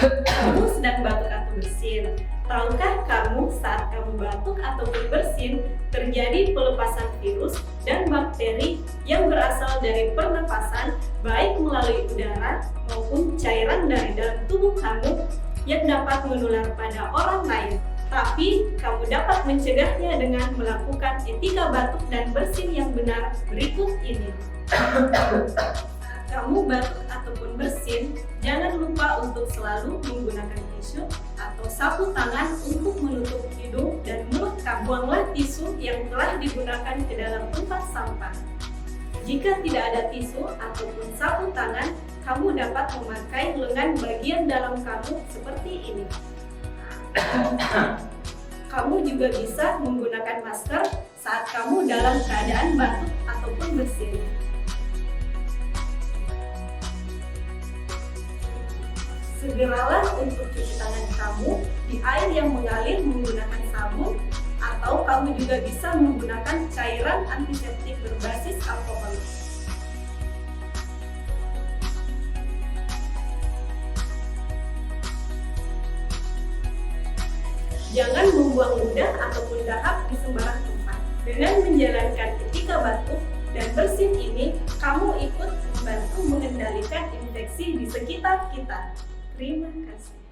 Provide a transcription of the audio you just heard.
Kamu sedang batuk atau bersin. Tahukah kamu saat kamu batuk ataupun bersin terjadi pelepasan virus dan bakteri yang berasal dari pernapasan baik melalui udara maupun cairan dari dalam tubuh kamu yang dapat menular pada orang lain. Tapi kamu dapat mencegahnya dengan melakukan etika batuk dan bersin yang benar berikut ini. Kamu batuk ataupun bersin, jangan lupa untuk selalu menggunakan tisu atau sapu tangan untuk menutup hidung dan mulut kamu. Buanglah tisu yang telah digunakan ke dalam tempat sampah. Jika tidak ada tisu ataupun sapu tangan, kamu dapat memakai lengan bagian dalam kamu seperti ini. Kamu juga bisa menggunakan masker saat kamu dalam keadaan batuk ataupun bersin. Segeralah untuk cuci tangan kamu di air yang mengalir menggunakan sabun, atau kamu juga bisa menggunakan cairan antiseptik berbasis alkohol. Jangan membuang ludah ataupun dahak di sembarang tempat. Dengan menjalankan etika batuk dan bersin ini, kamu ikut membantu mengendalikan infeksi di sekitar kita. Terima kasih.